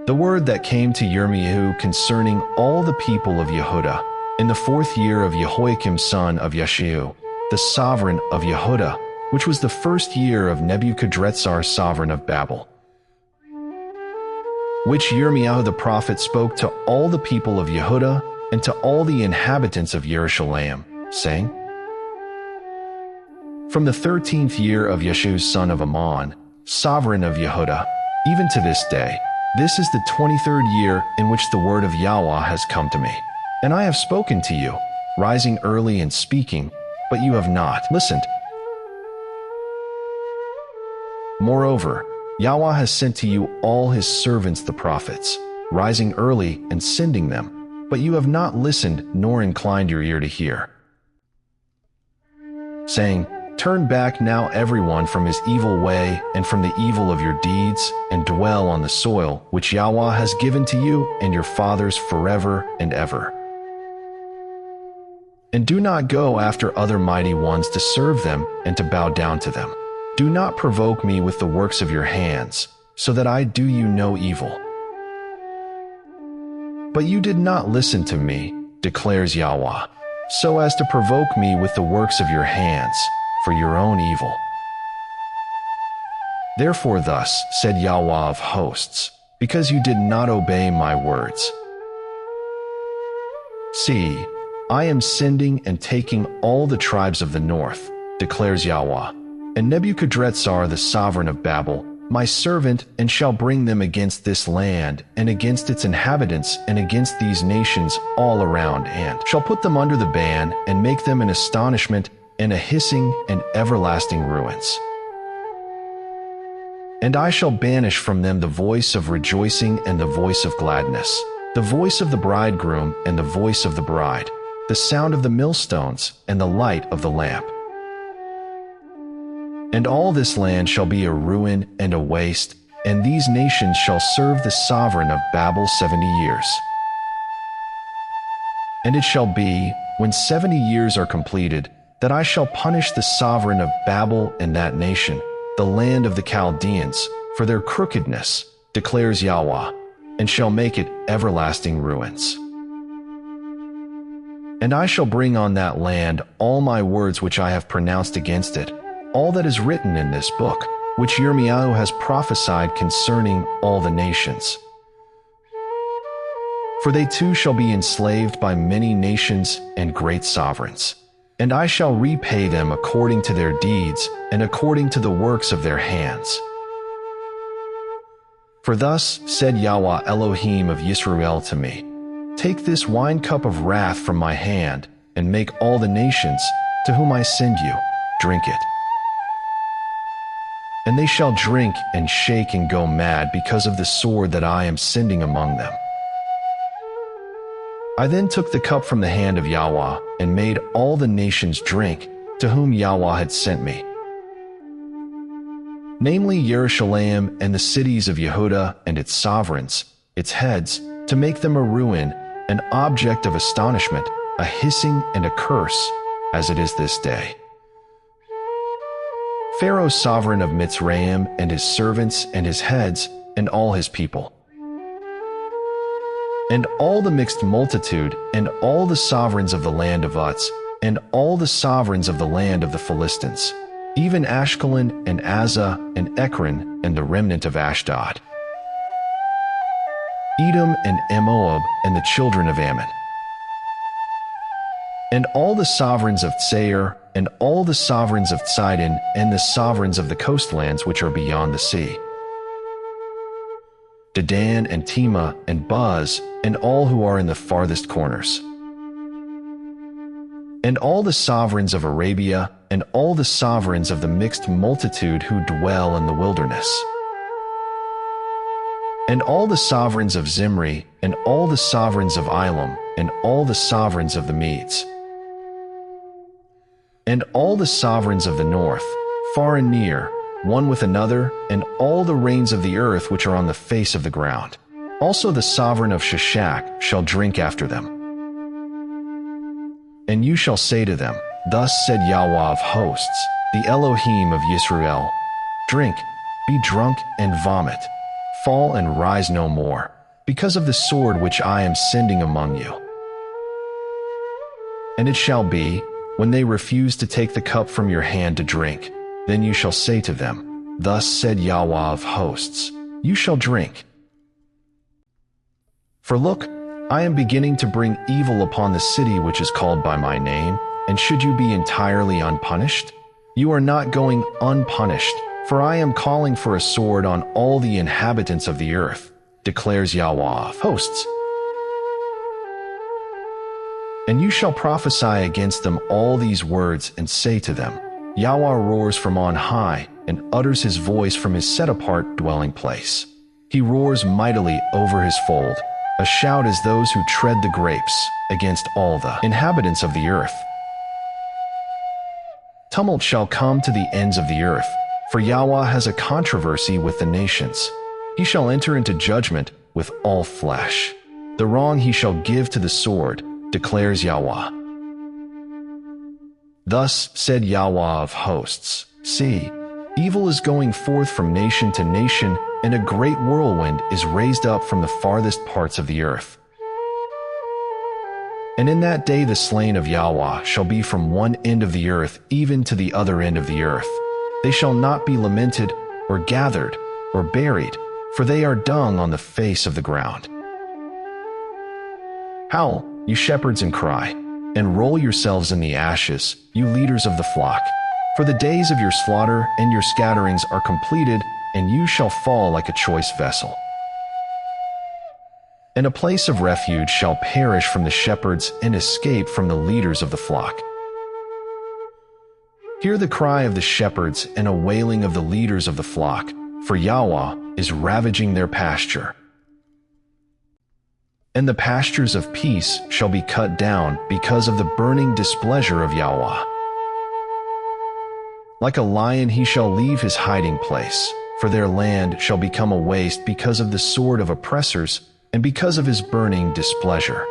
The word that came to Yirmiyahu concerning all the people of Yehuda, in the 4th year of Jehoiakim son of Yeshu, the sovereign of Yehuda, which was the 1st year of Nebuchadrezzar sovereign of Babel, which Yirmiyahu the prophet spoke to all the people of Yehuda and to all the inhabitants of Jerusalem, saying, From the 13th year of Yeshu's son of Ammon, sovereign of Yehuda, even to this day, this is the 23rd year in which the word of Yahweh has come to me. And I have spoken to you, rising early and speaking, but you have not listened. Moreover, Yahweh has sent to you all his servants the prophets, rising early and sending them, but you have not listened nor inclined your ear to hear, saying, Turn back now everyone from his evil way and from the evil of your deeds, and dwell on the soil which Yahweh has given to you and your fathers forever and ever. And do not go after other mighty ones to serve them and to bow down to them. Do not provoke me with the works of your hands, so that I do you no evil. But you did not listen to me, declares Yahweh, so as to provoke me with the works of your hands, for your own evil. Therefore thus said Yahweh of hosts, because you did not obey my words. See, I am sending and taking all the tribes of the north, declares Yahweh, and Nebuchadrezzar the sovereign of Babel, my servant, and shall bring them against this land, and against its inhabitants, and against these nations all around, and shall put them under the ban, and make them an astonishment, and a hissing and everlasting ruins. And I shall banish from them the voice of rejoicing and the voice of gladness, the voice of the bridegroom and the voice of the bride, the sound of the millstones and the light of the lamp. And all this land shall be a ruin and a waste, and these nations shall serve the sovereign of Babel 70 years. And it shall be, when 70 years are completed, that I shall punish the sovereign of Babel and that nation, the land of the Chaldeans, for their crookedness, declares Yahweh, and shall make it everlasting ruins. And I shall bring on that land all my words which I have pronounced against it, all that is written in this book, which Yirmiyahu has prophesied concerning all the nations. For they too shall be enslaved by many nations and great sovereigns. And I shall repay them according to their deeds and according to the works of their hands. For thus said Yahweh Elohim of Yisrael to me, Take this wine cup of wrath from my hand, and make all the nations, to whom I send you, drink it. And they shall drink and shake and go mad because of the sword that I am sending among them. I then took the cup from the hand of Yahweh, and made all the nations drink, to whom Yahweh had sent me, namely Jerusalem and the cities of Yehuda and its sovereigns, its heads, to make them a ruin, an object of astonishment, a hissing and a curse, as it is this day. Pharaoh sovereign of Mitzrayim and his servants and his heads and all his people, and all the mixed multitude, and all the sovereigns of the land of Uz, and all the sovereigns of the land of the Philistines, even Ashkelon and Azzah and Ekron and the remnant of Ashdod, Edom and Moab and the children of Ammon, and all the sovereigns of Seir, and all the sovereigns of Sidon, and the sovereigns of the coastlands which are beyond the sea, Dedan and Tema and Buz, and all who are in the farthest corners, and all the sovereigns of Arabia, and all the sovereigns of the mixed multitude who dwell in the wilderness, and all the sovereigns of Zimri, and all the sovereigns of Elam, and all the sovereigns of the Medes, and all the sovereigns of the north, far and near, one with another, and all the reigns of the earth which are on the face of the ground. Also the sovereign of Shishak shall drink after them. And you shall say to them, Thus said Yahweh of hosts, the Elohim of Yisrael, Drink, be drunk and vomit, fall and rise no more, because of the sword which I am sending among you. And it shall be, when they refuse to take the cup from your hand to drink, then you shall say to them, Thus said Yahweh of hosts, You shall drink. For look, I am beginning to bring evil upon the city which is called by my name, and should you be entirely unpunished? You are not going unpunished, for I am calling for a sword on all the inhabitants of the earth, declares Yahweh of hosts. And you shall prophesy against them all these words and say to them, Yahweh roars from on high and utters his voice from his set-apart dwelling place. He roars mightily over his fold, a shout as those who tread the grapes against all the inhabitants of the earth. Tumult shall come to the ends of the earth, for Yahweh has a controversy with the nations. He shall enter into judgment with all flesh. The wrong he shall give to the sword, declares Yahweh. Thus said Yahweh of hosts, See, evil is going forth from nation to nation, and a great whirlwind is raised up from the farthest parts of the earth. And in that day the slain of Yahweh shall be from one end of the earth even to the other end of the earth. They shall not be lamented, or gathered, or buried, for they are dung on the face of the ground. Howl, you shepherds, and cry, and roll yourselves in the ashes, you leaders of the flock. For the days of your slaughter and your scatterings are completed, and you shall fall like a choice vessel. And a place of refuge shall perish from the shepherds and escape from the leaders of the flock. Hear the cry of the shepherds and a wailing of the leaders of the flock, for Yahweh is ravaging their pasture. And the pastures of peace shall be cut down because of the burning displeasure of Yahweh. Like a lion he shall leave his hiding place, for their land shall become a waste because of the sword of oppressors and because of his burning displeasure.